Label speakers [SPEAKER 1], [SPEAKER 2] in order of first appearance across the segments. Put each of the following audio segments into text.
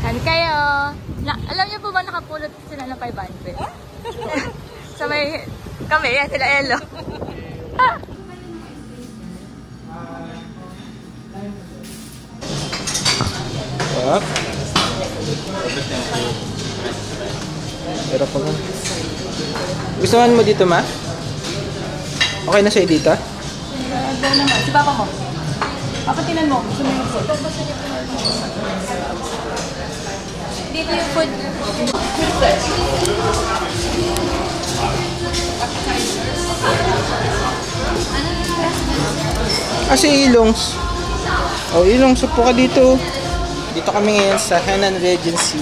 [SPEAKER 1] Han kayo. Alam niyo po ba nakapulot sila ng 500? Sa may kami, yan sila Elo.
[SPEAKER 2] What? Pero pa lang. Gustuhan mo dito, ma? Okay na sa'yo dito?
[SPEAKER 1] Daw naman. Si Papa mo. Papatilan mo. Gusto mo yung food. Dito yung food.
[SPEAKER 2] Si Ilongs. Oh, Ilongs, upo ka dito. Dito kami ngayon sa Henan Regency.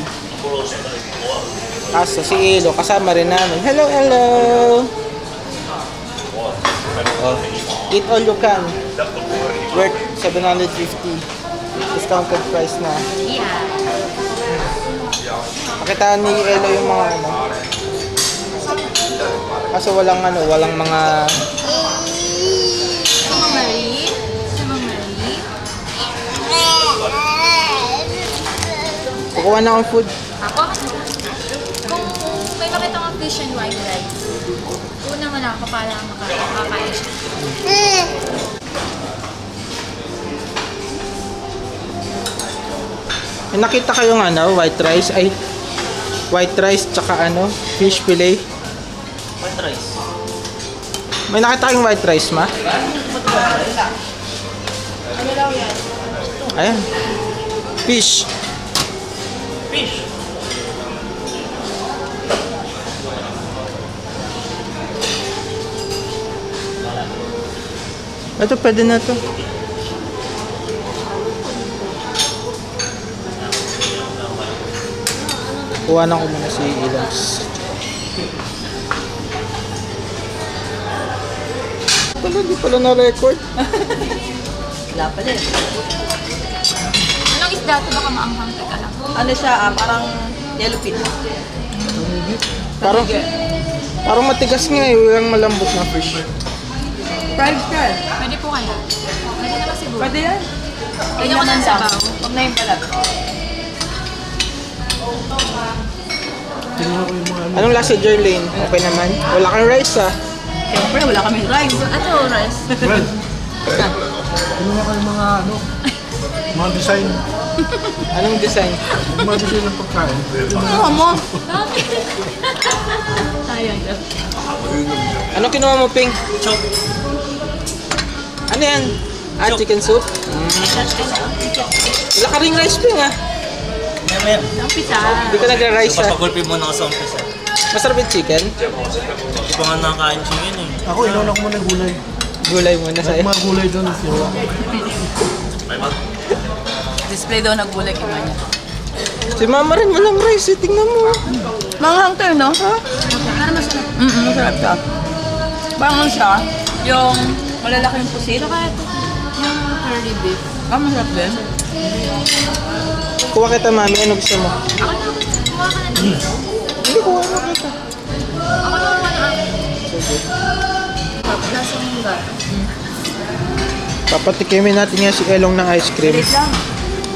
[SPEAKER 2] Kaso si Ilo, kasama rin namin. Hello, hello! Oh, eat all you can. Worth 750. Discounted price na.
[SPEAKER 1] Yeah.
[SPEAKER 2] Pakitaan ni Elo yung mga ano. Kaso walang ano, walang mga...
[SPEAKER 1] Mang Marie? Si Mang Marie?
[SPEAKER 2] Kukuha na akong food.
[SPEAKER 1] Ako? Kung may makita kang fish and white rice, una mo lang ako para makakain siya.
[SPEAKER 2] May nakita kayong ano, white rice? Ay, white rice tsaka ano, fish fillet.
[SPEAKER 3] White rice.
[SPEAKER 2] May nakita kayong white rice, ma? Ayan. Fish.
[SPEAKER 3] Fish.
[SPEAKER 2] Ito, pwede na to. Kuhanan ko muna si Ilongs. Hindi pala na-record.
[SPEAKER 4] Wala pala eh.
[SPEAKER 1] Anong isda ito? Baka maanghang ka lang.
[SPEAKER 4] Ano siya, parang yellowfin.
[SPEAKER 2] Parang matigas nga eh. Walang malambot na fish.
[SPEAKER 4] Fried siya eh.
[SPEAKER 1] Pwede po kaya? Pwede naman siguro.
[SPEAKER 4] Pwede yan.
[SPEAKER 1] Pwede ko ng sabaw.
[SPEAKER 4] Huwag na yung balat.
[SPEAKER 2] Anong lasa, Jerlyn? Okay naman? Wala kang rice ah.
[SPEAKER 4] Siyempre, wala kaming rice.
[SPEAKER 1] Ato, rice.
[SPEAKER 5] Well, kinuha kayo mga ano, mga design.
[SPEAKER 2] Anong design?
[SPEAKER 5] Mga design ng pagkain.
[SPEAKER 4] Ano mo?
[SPEAKER 1] Sayang daw.
[SPEAKER 2] Anong kinuha mo, Pink?
[SPEAKER 3] Chop.
[SPEAKER 2] Ano yan? Ah, chicken soup? Wala ka ring rice, Pink ah.
[SPEAKER 3] Maya.
[SPEAKER 1] Ang pizza.
[SPEAKER 2] Hindi ka nagra-rice ah.
[SPEAKER 3] Papagulpi mo na ako sa umpisa.
[SPEAKER 2] Masarap yung chicken?
[SPEAKER 3] Hindi pa nga nakakain chicken eh.
[SPEAKER 5] Ako, inauna ko muna yung gulay.
[SPEAKER 2] Gulay muna sa'yo.
[SPEAKER 5] Mga gulay doon.
[SPEAKER 4] Display daw nagbulay kay Manya.
[SPEAKER 2] Si Mama rin walang rice eh. Tingnan mo.
[SPEAKER 4] Manghang to, no? Ha? Masarap. Masarap siya. Bangon siya. Yung malalaking pusit.
[SPEAKER 1] Yung curry beef.
[SPEAKER 4] Masarap din.
[SPEAKER 2] Kuha kita, Mami. Ano gusto mo?
[SPEAKER 1] Ako na, kuha ka na din.
[SPEAKER 2] Hindi, kuha mo kita.
[SPEAKER 1] Ako na kuha na akin.
[SPEAKER 2] Sige.
[SPEAKER 1] Lasang gato.
[SPEAKER 2] Papatikimin natin nga si Elong ng ice cream.
[SPEAKER 4] Plate lang.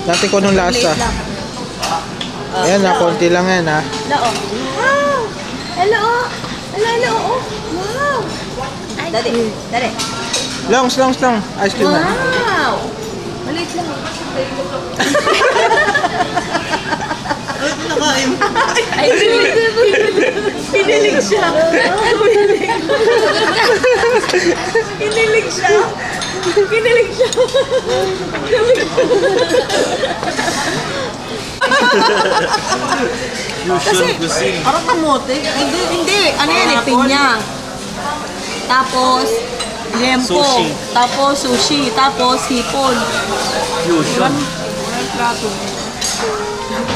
[SPEAKER 2] Natin ko nung lasa.
[SPEAKER 4] Plate lang.
[SPEAKER 2] Ayan na, konti lang yan ha.
[SPEAKER 4] Hello. Wow! Hello! Hello! Wow! Dali.
[SPEAKER 2] Longs lang. Ice cream na.
[SPEAKER 4] Wow! Maliit lang.
[SPEAKER 1] Ay,
[SPEAKER 4] Kinilig siya.
[SPEAKER 3] Fusion cuisine.
[SPEAKER 4] Parang kamote. Hindi. Ano yan eh? Pinya. Tapos, liempo.
[SPEAKER 3] Sushi.
[SPEAKER 4] Tapos, sushi. Tapos, hipon.
[SPEAKER 3] Fusion.
[SPEAKER 4] Walang plato.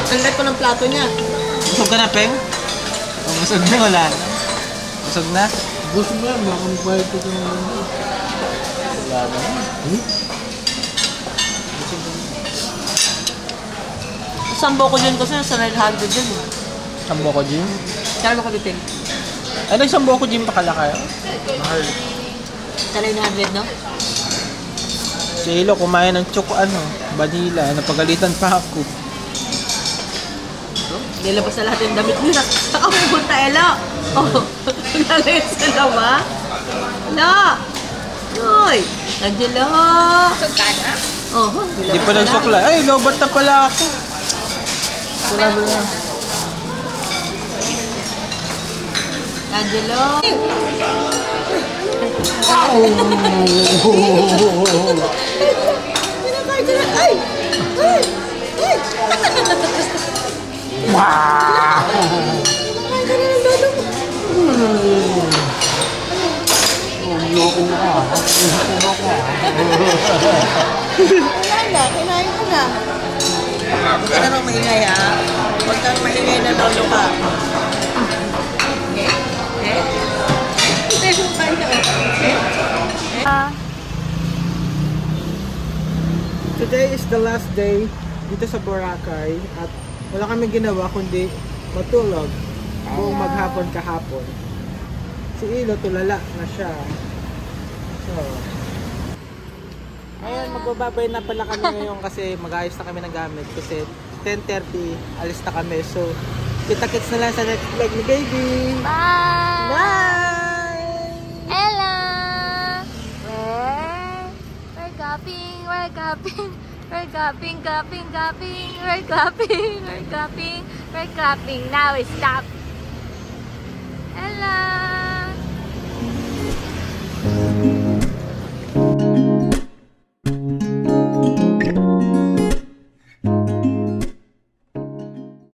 [SPEAKER 4] Ang ko ng plato niya.
[SPEAKER 2] Busog ka na, Peng? O, busog na, wala na. Busog na?
[SPEAKER 5] Gusto mo yan, baka magbayad ko sa mga...
[SPEAKER 2] Wala na.
[SPEAKER 4] Sambo ko dyan kasi nasa 900 dyan.
[SPEAKER 2] Sambo ko, Jim?
[SPEAKER 4] Kaya ko bitin.
[SPEAKER 2] Ano yung sambo ko, Jim? Pakala kayo?
[SPEAKER 4] Sa 900, no?
[SPEAKER 2] Si Ilo kumain ng vanilla. Napagalitan pa ako.
[SPEAKER 4] Nilabas na lahat yung damit nila. Saka pupunta, Ella. Oh, nalayas sa lawa. Ella! Uy! Nagdila!
[SPEAKER 1] Sugana?
[SPEAKER 4] Oh,
[SPEAKER 2] Hindi pa nagsukla. Ay, lobat na pala ako. Sarado na.
[SPEAKER 4] Nagdila! Ay! Ay! Ay! Kinain ko na. Huwag ka na maingay ha. Huwag kang maingay na lolo ka.
[SPEAKER 2] Today is the last day dito sa Boracay at wala kami ginawa kundi matulog buong maghapon kahapon. Si Ilo tulala na siya. So, ayun, magbababay na pala kami ngayon kasi mag-ayos na kami ng gamit kasi 10:30 alis na kami. So, kita-kits na lang sa next vlog ni baby.
[SPEAKER 1] Bye!
[SPEAKER 2] Bye!
[SPEAKER 1] Ella! We're gapping, we're gapping. We're gapping, gapping, gapping. We're gapping, we're gapping, we're gapping. Now it's stop. Ella!